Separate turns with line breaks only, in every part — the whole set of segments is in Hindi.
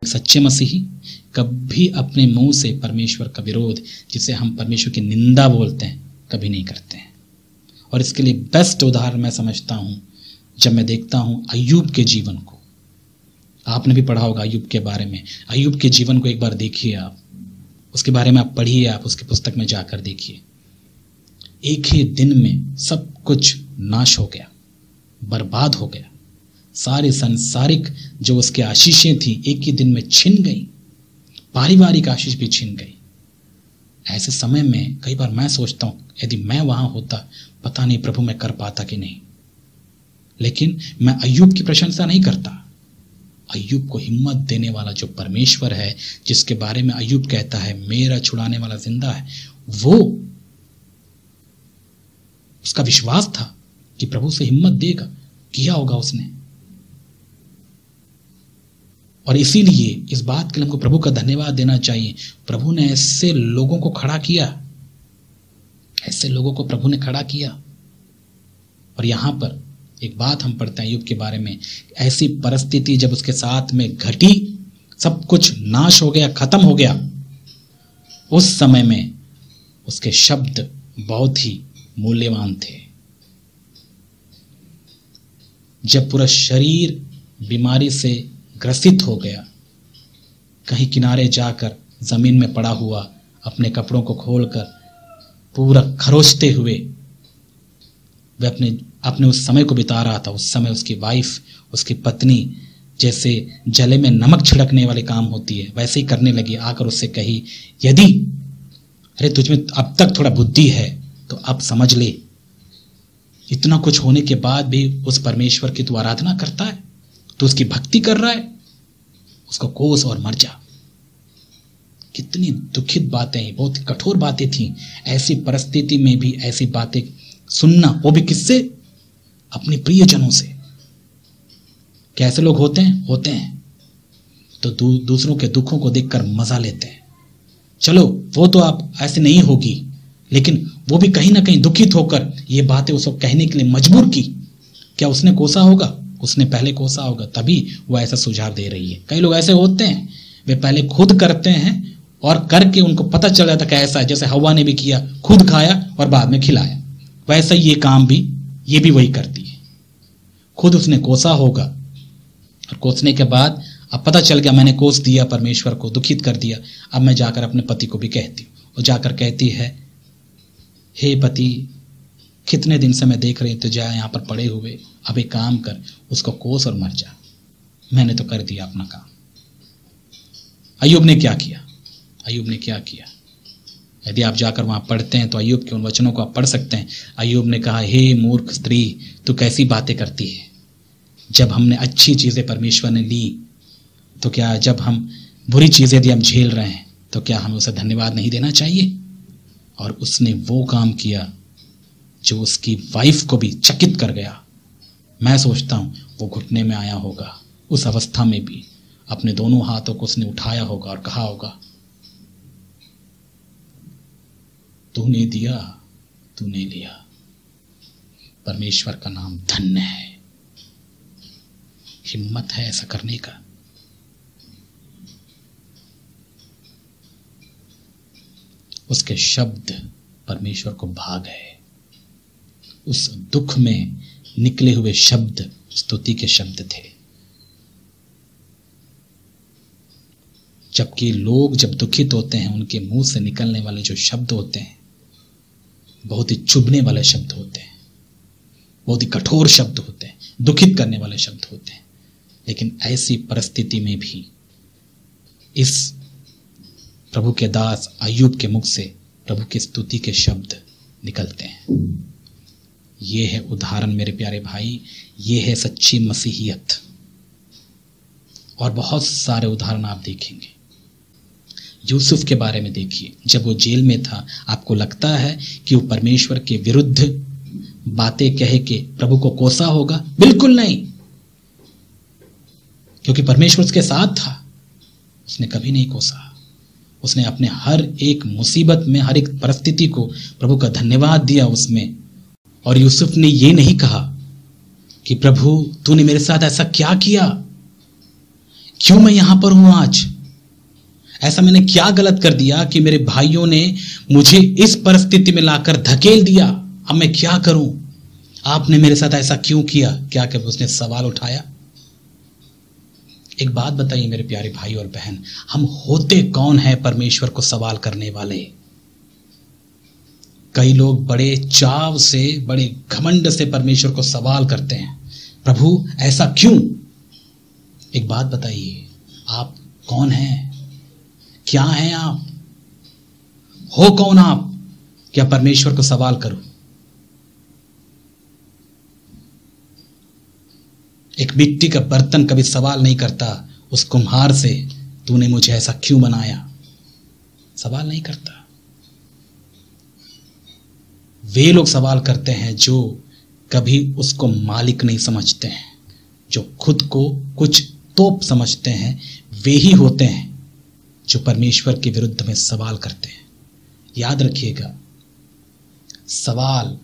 सच्चे मसीही कभी अपने मुंह से परमेश्वर का विरोध, जिसे हम परमेश्वर की निंदा बोलते हैं, कभी नहीं करते हैं। और इसके लिए बेस्ट उदाहरण मैं समझता हूं जब मैं देखता हूं अय्यूब के जीवन को। आपने भी पढ़ा होगा अय्यूब के बारे में। अय्यूब के जीवन को एक बार देखिए, आप उसके बारे में आप पढ़िए, आप उसकी पुस्तक में जाकर देखिए। एक ही दिन में सब कुछ नाश हो गया, बर्बाद हो गया। सारी सांसारिक जो उसके आशीषें थी एक ही दिन में छिन गई, पारिवारिक आशीष भी छिन गई। ऐसे समय में कई बार मैं सोचता हूं यदि मैं वहां होता, पता नहीं प्रभु मैं कर पाता कि नहीं। लेकिन मैं अय्यूब की प्रशंसा नहीं करता। अय्यूब को हिम्मत देने वाला जो परमेश्वर है, जिसके बारे में अय्यूब कहता है मेरा छुड़ाने वाला जिंदा है, वो उसका विश्वास था कि प्रभु से हिम्मत देगा, किया होगा उसने। और इसीलिए इस बात के लिए हमको प्रभु का धन्यवाद देना चाहिए। प्रभु ने ऐसे लोगों को खड़ा किया, ऐसे लोगों को प्रभु ने खड़ा किया। और यहां पर एक बात हम पढ़ते हैं अय्यूब के बारे में। ऐसी परिस्थिति जब उसके साथ में घटी, सब कुछ नाश हो गया, खत्म हो गया, उस समय में उसके शब्द बहुत ही मूल्यवान थे। जब पूरा शरीर बीमारी से ग्रसित हो गया, कहीं किनारे जाकर जमीन में पड़ा हुआ अपने कपड़ों को खोलकर पूरा खरोचते हुए वह अपने उस समय को बिता रहा था। उस समय उसकी वाइफ, उसकी पत्नी जैसे जले में नमक छिड़कने वाले काम होती है वैसे ही करने लगी। आकर उससे कही, यदि अरे तुझमें अब तक थोड़ा बुद्धि है तो अब समझ ले, इतना कुछ होने के बाद भी उस परमेश्वर की तू आराधना करता है, तो उसकी भक्ति कर रहा है, उसको कोस और मर जा। कितनी दुखित बातें, बहुत कठोर बातें थी। ऐसी परिस्थिति में भी ऐसी बातें सुनना, वो भी किससे? अपने प्रियजनों से। कैसे लोग होते हैं तो दूसरों के दुखों को देखकर मजा लेते हैं। चलो वो तो आप ऐसे नहीं होगी, लेकिन वो भी कहीं ना कहीं दुखित होकर ये बातें उसको कहने के लिए मजबूर की। क्या उसने कोसा होगा? उसने पहले कोसा होगा, तभी वो ऐसा सुझाव दे रही है। कई लोग ऐसे होते हैं, वे पहले खुद करते हैं और करके उनको पता चल जाता कि ऐसा है। जैसे हवा ने भी किया, खुद खाया और बाद में खिलाया, वैसा ये काम भी ये भी वही करती है। खुद उसने कोसा होगा और कोसने के बाद अब पता चल गया मैंने कोस दिया, परमेश्वर को दुखित कर दिया। अब मैं जाकर अपने पति को भी कहती हूँ, और जाकर कहती है, हे पति, कितने दिन से मैं देख रही तुझे यहाँ पर पड़े हुए, अब एक काम कर, उसको कोस और मर जा। मैंने तो कर दिया अपना काम। अय्यूब ने क्या किया? अय्यूब ने क्या किया? यदि आप जाकर वहां पढ़ते हैं तो अय्यूब के उन वचनों को आप पढ़ सकते हैं। अय्यूब ने कहा, हे मूर्ख स्त्री, तू कैसी बातें करती है? जब हमने अच्छी चीजें परमेश्वर ने ली, तो क्या जब हम बुरी चीजें यदि हम झेल रहे हैं तो क्या हमें उसे धन्यवाद नहीं देना चाहिए? और उसने वो काम किया जो उसकी वाइफ को भी चकित कर गया। मैं सोचता हूं वो घुटने में आया होगा, उस अवस्था में भी अपने दोनों हाथों को उसने उठाया होगा और कहा होगा, तूने दिया, तूने लिया। परमेश्वर का नाम धन्य है। हिम्मत है ऐसा करने का। उसके शब्द परमेश्वर को भाग है। उस दुख में निकले हुए शब्द स्तुति के शब्द थे। जबकि लोग जब दुखित होते हैं, उनके मुंह से निकलने वाले जो शब्द होते हैं बहुत ही चुभने वाले शब्द होते हैं, बहुत ही कठोर शब्द होते हैं, दुखित करने वाले शब्द होते हैं। लेकिन ऐसी परिस्थिति में भी इस प्रभु के दास अय्यूब के मुख से प्रभु की स्तुति के शब्द निकलते हैं। ये है उदाहरण मेरे प्यारे भाई, ये है सच्ची मसीहियत। और बहुत सारे उदाहरण आप देखेंगे। यूसुफ के बारे में देखिए, जब वो जेल में था, आपको लगता है कि वो परमेश्वर के विरुद्ध बातें कह के प्रभु को कोसा होगा? बिल्कुल नहीं, क्योंकि परमेश्वर उसके साथ था। उसने कभी नहीं कोसा। उसने अपने हर एक मुसीबत में, हर एक परिस्थिति को प्रभु का धन्यवाद दिया उसमें। और यूसुफ ने ये नहीं कहा कि प्रभु तूने मेरे साथ ऐसा क्या किया, क्यों मैं यहां पर हूं आज? ऐसा मैंने क्या गलत कर दिया कि मेरे भाइयों ने मुझे इस परिस्थिति में लाकर धकेल दिया? अब मैं क्या करूं? आपने मेरे साथ ऐसा क्यों किया? क्या कभी उसने सवाल उठाया? एक बात बताइए मेरे प्यारे भाई और बहन, हम होते कौन हैं परमेश्वर को सवाल करने वाले? कई लोग बड़े चाव से, बड़े घमंड से परमेश्वर को सवाल करते हैं, प्रभु ऐसा क्यों? एक बात बताइए, आप कौन हैं? क्या हैं आप? हो कौन आप? क्या परमेश्वर को सवाल करूं? एक मिट्टी का बर्तन कभी सवाल नहीं करता उस कुम्हार से, तूने मुझे ऐसा क्यों बनाया? सवाल नहीं करता। वे लोग सवाल करते हैं जो कभी उसको मालिक नहीं समझते हैं, जो खुद को कुछ तोप समझते हैं। वे ही होते हैं जो परमेश्वर के विरुद्ध में सवाल करते हैं। याद रखिएगा, सवाल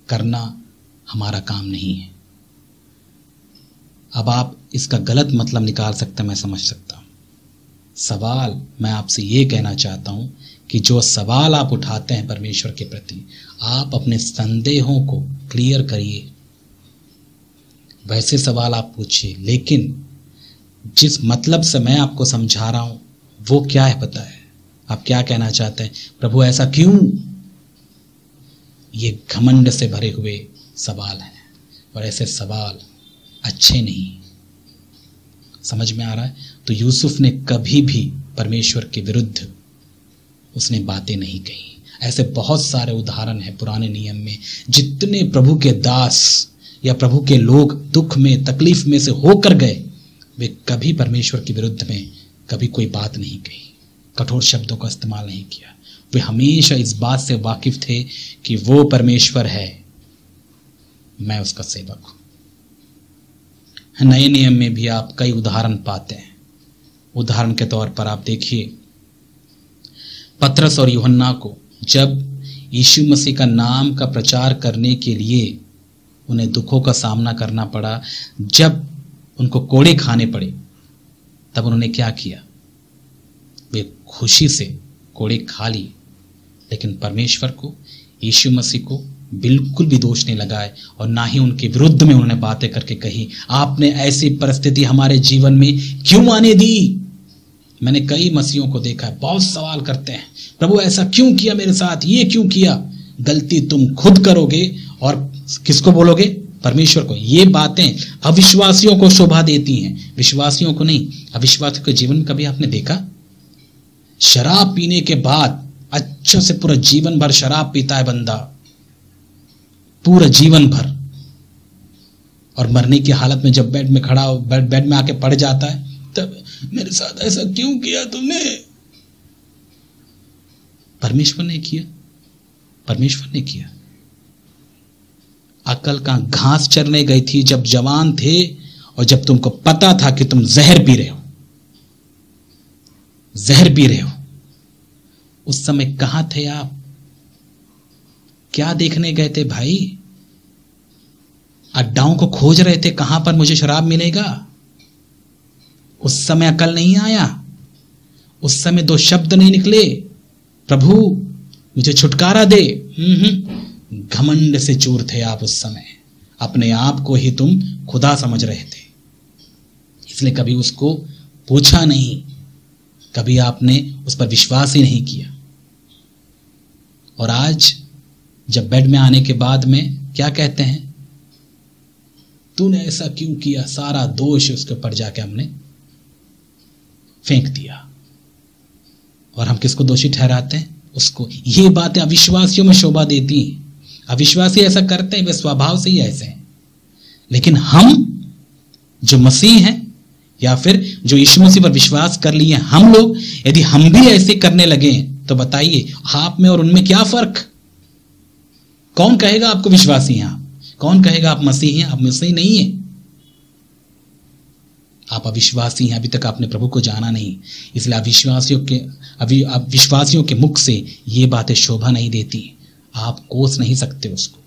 करना हमारा काम नहीं है। अब आप इसका गलत मतलब निकाल सकते हैं, मैं समझ सकता हूं। सवाल, मैं आपसे ये कहना चाहता हूं कि जो सवाल आप उठाते हैं परमेश्वर के प्रति, आप अपने संदेहों को क्लियर करिए, वैसे सवाल आप पूछिए। लेकिन जिस मतलब से मैं आपको समझा रहा हूं वो क्या है पता है? आप क्या कहना चाहते हैं? प्रभु ऐसा क्यों? ये घमंड से भरे हुए सवाल हैं और ऐसे सवाल अच्छे नहीं। समझ में आ रहा है? तो यूसुफ ने कभी भी परमेश्वर के विरुद्ध उसने बातें नहीं कही। ऐसे बहुत सारे उदाहरण हैं पुराने नियम में, जितने प्रभु के दास या प्रभु के लोग दुख में, तकलीफ में से होकर गए, वे कभी परमेश्वर के विरुद्ध में कभी कोई बात नहीं कही, कठोर शब्दों का इस्तेमाल नहीं किया। वे हमेशा इस बात से वाकिफ थे कि वो परमेश्वर है, मैं उसका सेवक हूं। नए नियम में भी आप कई उदाहरण पाते हैं। उदाहरण के तौर पर आप देखिए, पतरस और यूहन्ना को जब यीशु मसीह का नाम का प्रचार करने के लिए उन्हें दुखों का सामना करना पड़ा, जब उनको कोड़े खाने पड़े, तब उन्होंने क्या किया? वे खुशी से कोड़े खा लिए, लेकिन परमेश्वर को, यीशु मसीह को बिल्कुल भी दोष नहीं लगाए और ना ही उनके विरुद्ध में उन्होंने बातें करके कही, आपने ऐसी परिस्थिति हमारे जीवन में क्यों आने दी? मैंने कई मसीहों को देखा है, बहुत सवाल करते हैं, प्रभु ऐसा क्यों किया मेरे साथ, ये क्यों किया? गलती तुम खुद करोगे और किसको बोलोगे? परमेश्वर को। ये बातें अविश्वासियों को शोभा देती हैं, विश्वासियों को नहीं। अविश्वासियों के जीवन में कभी आपने देखा? शराब पीने के बाद अच्छे से पूरा जीवन भर शराब पीता है बंदा, पूरा जीवन भर, और मरने की हालत में जब बेड में खड़ा हो, बेड में आके पड़ जाता है, तब मेरे साथ ऐसा क्यों किया तुमने? परमेश्वर ने किया, परमेश्वर ने किया। अकल का घास चरने गई थी जब जवान थे और जब तुमको पता था कि तुम जहर पी रहे हो, जहर पी रहे हो, उस समय कहां थे आप? क्या देखने गए थे भाई? अड्डाओं को खोज रहे थे, कहां पर मुझे शराब मिलेगा? उस समय अकल नहीं आया, उस समय दो शब्द नहीं निकले, प्रभु मुझे छुटकारा दे। घमंड से चूर थे आप उस समय, अपने आप को ही तुम खुदा समझ रहे थे, इसलिए कभी उसको पूछा नहीं, कभी आपने उस पर विश्वास ही नहीं किया। और आज जब बेड में आने के बाद में क्या कहते हैं? तूने ऐसा क्यों किया? सारा दोष उसके ऊपर जाके हमने फेंक दिया। और हम किसको दोषी ठहराते हैं? उसको। ये बातें अविश्वासियों में शोभा देती हैं। अविश्वासी ऐसा करते हैं, वे स्वभाव से ही ऐसे हैं। लेकिन हम जो मसीह हैं या फिर जो यीशु मसीह पर विश्वास कर लिए, हम लोग यदि हम भी ऐसे करने लगे तो बताइए आप में और उनमें क्या फर्क? कौन कहेगा आपको विश्वासी हैं आप? कौन कहेगा आप मसीही हैं? आप मसीही नहीं है, आप अविश्वासी हैं। अभी तक आपने प्रभु को जाना नहीं, इसलिए अविश्वासियों के मुख से ये बातें शोभा नहीं देती, आप कोस नहीं सकते उसको।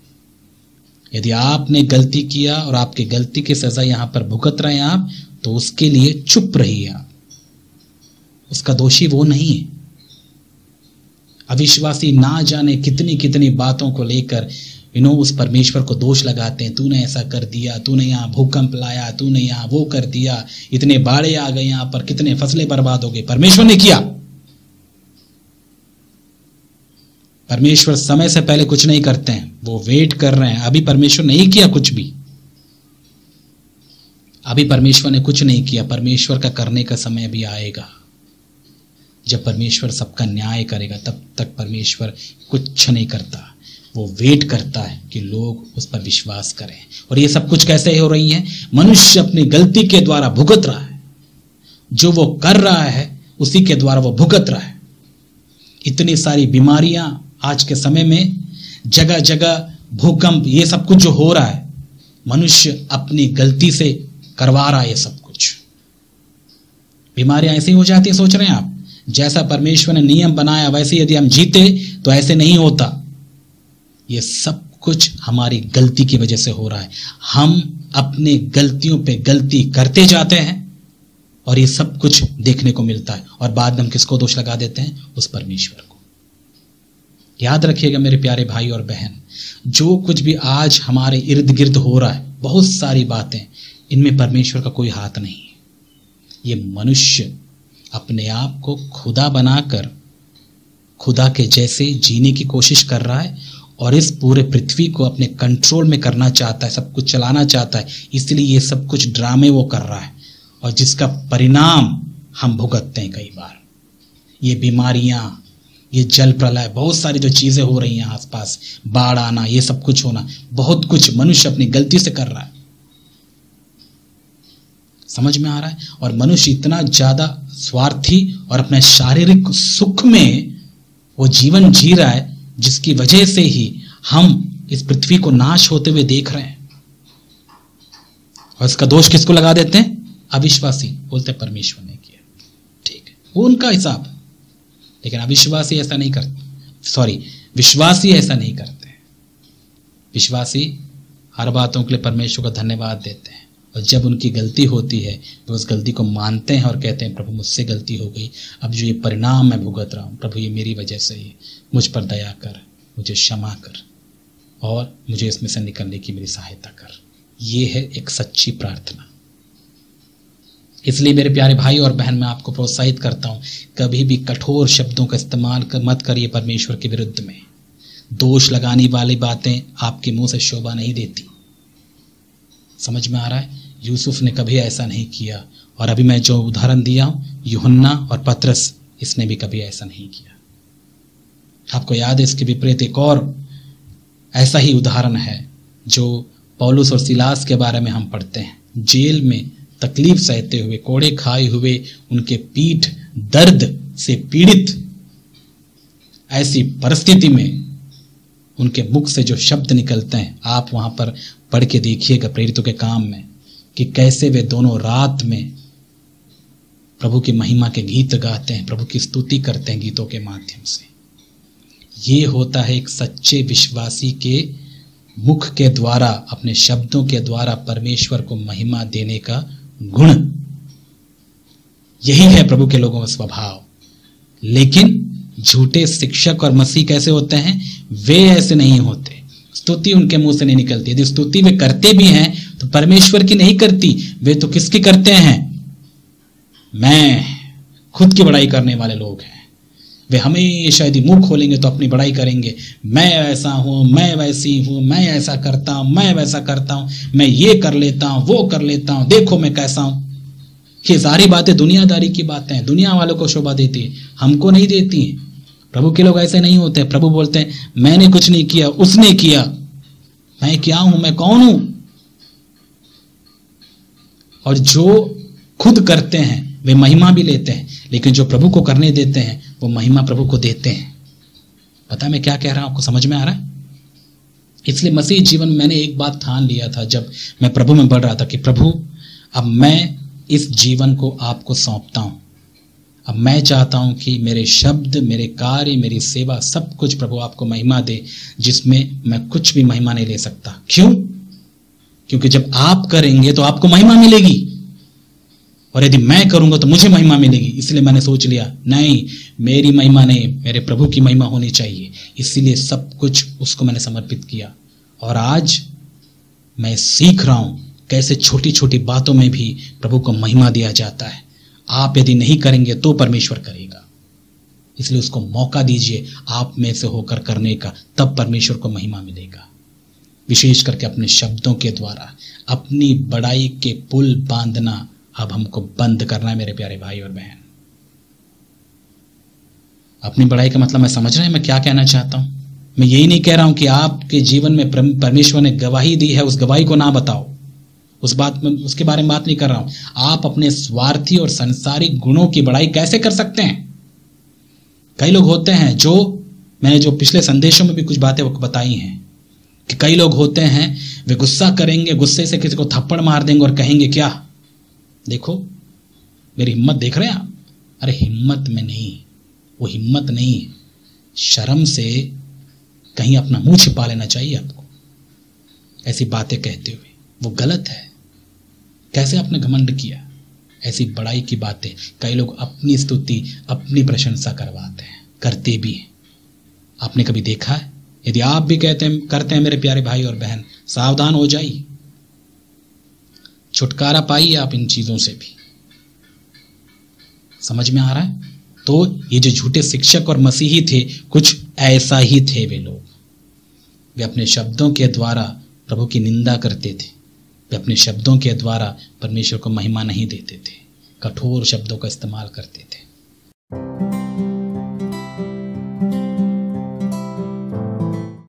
यदि आपने गलती किया और आपकी गलती की सजा यहां पर भुगत रहे हैं आप, तो उसके लिए चुप रहिए आप। उसका दोषी वो नहीं है। अविश्वासी ना जाने कितनी कितनी बातों को लेकर उस परमेश्वर को दोष लगाते हैं। तूने ऐसा कर दिया, तूने यहाँ भूकंप लाया, तूने यहाँ वो कर दिया, इतने बाढ़े आ गए यहाँ पर, कितने फसलें बर्बाद हो गई। परमेश्वर ने किया। परमेश्वर समय से पहले कुछ नहीं करते हैं, वो वेट कर रहे हैं। अभी परमेश्वर नहीं किया कुछ भी, अभी परमेश्वर ने कुछ नहीं किया। परमेश्वर का करने का समय भी आएगा जब परमेश्वर सबका न्याय करेगा। तब तक परमेश्वर कुछ नहीं करता, वो वेट करता है कि लोग उस पर विश्वास करें। और ये सब कुछ कैसे हो रही है? मनुष्य अपनी गलती के द्वारा भुगत रहा है। जो वो कर रहा है उसी के द्वारा वो भुगत रहा है। इतनी सारी बीमारियां आज के समय में, जगह जगह भूकंप, ये सब कुछ जो हो रहा है, मनुष्य अपनी गलती से करवा रहा है। ये सब कुछ बीमारियां ऐसी हो जाती है। सोच रहे हैं आप, जैसा परमेश्वर ने नियम बनाया वैसे यदि हम जीते तो ऐसे नहीं होता। ये सब कुछ हमारी गलती की वजह से हो रहा है। हम अपने गलतियों पे गलती करते जाते हैं और ये सब कुछ देखने को मिलता है। और बाद में हम किसको दोष लगा देते हैं? उस परमेश्वर को। याद रखिएगा मेरे प्यारे भाई और बहन, जो कुछ भी आज हमारे इर्द गिर्द हो रहा है, बहुत सारी बातें, इनमें परमेश्वर का कोई हाथ नहीं है। ये मनुष्य अपने आप को खुदा बनाकर खुदा के जैसे जीने की कोशिश कर रहा है और इस पूरे पृथ्वी को अपने कंट्रोल में करना चाहता है, सब कुछ चलाना चाहता है। इसलिए ये सब कुछ ड्रामे वो कर रहा है और जिसका परिणाम हम भुगतते हैं कई बार। ये बीमारियां, ये जल प्रलय, बहुत सारी जो चीजें हो रही हैं आसपास, बाढ़ आना, ये सब कुछ होना, बहुत कुछ मनुष्य अपनी गलती से कर रहा है। समझ में आ रहा है? और मनुष्य इतना ज्यादा स्वार्थी और अपने शारीरिक सुख में वो जीवन जी रहा है, जिसकी वजह से ही हम इस पृथ्वी को नाश होते हुए देख रहे हैं। और इसका दोष किसको लगा देते हैं? अविश्वासी। बोलते हैं परमेश्वर ने किया, ठीक है, वो उनका हिसाब। लेकिन अविश्वासी ऐसा नहीं करते, विश्वासी ऐसा नहीं करते। विश्वासी हर बातों के लिए परमेश्वर को धन्यवाद देते हैं और जब उनकी गलती होती है तो उस गलती को मानते हैं और कहते हैं प्रभु मुझसे गलती हो गई, अब जो ये परिणाम मैं भुगत रहा हूँ प्रभु ये मेरी वजह से ही, मुझ पर दया कर, मुझे क्षमा कर और मुझे इसमें से निकलने की मेरी सहायता कर। ये है एक सच्ची प्रार्थना। इसलिए मेरे प्यारे भाई और बहन, मैं आपको प्रोत्साहित करता हूँ, कभी भी कठोर शब्दों का इस्तेमाल मत करिए परमेश्वर के विरुद्ध में। दोष लगाने वाली बातें आपके मुंह से शोभा नहीं देती। समझ में आ रहा है? यूसुफ ने कभी ऐसा नहीं किया और अभी मैं जो उदाहरण दिया हूं, यूहन्ना और पतरस, इसने भी कभी ऐसा नहीं किया। आपको याद है इसके विपरीत एक और ऐसा ही उदाहरण है जो पौलुस और सिलास के बारे में हम पढ़ते हैं। जेल में तकलीफ सहते हुए, कोड़े खाए हुए, उनके पीठ दर्द से पीड़ित, ऐसी परिस्थिति में उनके मुख से जो शब्द निकलते हैं, आप वहां पर पढ़ के देखिएगा प्रेरितों के काम में, कि कैसे वे दोनों रात में प्रभु की महिमा के गीत गाते हैं, प्रभु की स्तुति करते हैं गीतों के माध्यम से। ये होता है एक सच्चे विश्वासी के मुख के द्वारा, अपने शब्दों के द्वारा परमेश्वर को महिमा देने का गुण। यही है प्रभु के लोगों का स्वभाव। लेकिन झूठे शिक्षक और मसीह कैसे होते हैं? वे ऐसे नहीं होते। स्तुति उनके मुंह से नहीं निकलती। यदि स्तुति वे करते भी हैं तो परमेश्वर की नहीं करती, वे तो किसकी करते हैं? मैं खुद की बड़ाई करने वाले लोग हैं। वे हमेशा यदि मुंह खोलेंगे तो अपनी बड़ाई करेंगे, मैं ऐसा हूं, मैं वैसी हूं, मैं ऐसा करता हूं, मैं वैसा करता हूं, मैं ये कर लेता हूं, वो कर लेता हूं, देखो मैं कैसा हूं। ये सारी बातें दुनियादारी की बातें हैं, दुनिया वालों को शोभा देती है, हमको नहीं देती है। प्रभु के लोग ऐसे नहीं होते। प्रभु बोलते हैं मैंने कुछ नहीं किया, उसने किया। मैं क्या हूं? मैं कौन हूं? और जो खुद करते हैं वे महिमा भी लेते हैं, लेकिन जो प्रभु को करने देते हैं वो महिमा प्रभु को देते हैं। पता मैं क्या कह रहा हूं? आपको समझ में आ रहा है? इसलिए मसीह जीवन में मैंने एक बात ठान लिया था जब मैं प्रभु में बढ़ रहा था कि प्रभु अब मैं इस जीवन को आपको सौंपता हूं। अब मैं चाहता हूं कि मेरे शब्द, मेरे कार्य, मेरी सेवा, सब कुछ प्रभु आपको महिमा दे, जिसमें मैं कुछ भी महिमा नहीं ले सकता। क्यों? क्योंकि जब आप करेंगे तो आपको महिमा मिलेगी। और यदि मैं करूंगा तो मुझे महिमा मिलेगी। इसलिए मैंने सोच लिया नहीं, मेरी महिमा नहीं, मेरे प्रभु की महिमा होनी चाहिए। इसीलिए सब कुछ उसको मैंने समर्पित किया। और आज मैं सीख रहा हूं कैसे छोटी छोटी बातों में भी प्रभु को महिमा दिया जाता है। आप यदि नहीं करेंगे तो परमेश्वर करेगा। इसलिए उसको मौका दीजिए आप में से होकर करने का, तब परमेश्वर को महिमा मिलेगा। विशेष करके अपने शब्दों के द्वारा अपनी बड़ाई के पुल बांधना अब हमको बंद करना है मेरे प्यारे भाई और बहन। अपनी बड़ाई का मतलब मैं समझ रहे हैं मैं क्या कहना चाहता हूं। मैं यही नहीं कह रहा हूं कि आपके जीवन में परमेश्वर ने गवाही दी है, उस गवाही को ना बताओ, उसके बारे में बात नहीं कर रहा हूं। आप अपने स्वार्थी और संसारिक गुणों की बड़ाई कैसे कर सकते हैं? कई लोग होते हैं मैंने जो पिछले संदेशों में भी कुछ बातें बताई हैं कि कई लोग होते हैं वे गुस्सा करेंगे, गुस्से से किसी को थप्पड़ मार देंगे और कहेंगे क्या, देखो मेरी हिम्मत देख रहे हैं आप। अरे हिम्मत में नहीं, वो हिम्मत नहीं है। शर्म से कहीं अपना मुंह छिपा लेना चाहिए आपको। ऐसी बातें कहते हुए वो गलत है। कैसे आपने घमंड किया? ऐसी बड़ाई की बातें कई लोग अपनी स्तुति, अपनी प्रशंसा करवाते हैं, करते भी हैं। आपने कभी देखा है? यदि आप भी करते हैं मेरे प्यारे भाई और बहन, सावधान हो जाइए, छुटकारा पाइए आप इन चीजों से भी। समझ में आ रहा है? तो ये जो झूठे शिक्षक और मसीही थे, कुछ ऐसा ही थे वे लोग। वे अपने शब्दों के द्वारा प्रभु की निंदा करते थे। वे अपने शब्दों के द्वारा परमेश्वर को महिमा नहीं देते थे, कठोर शब्दों का इस्तेमाल करते थे।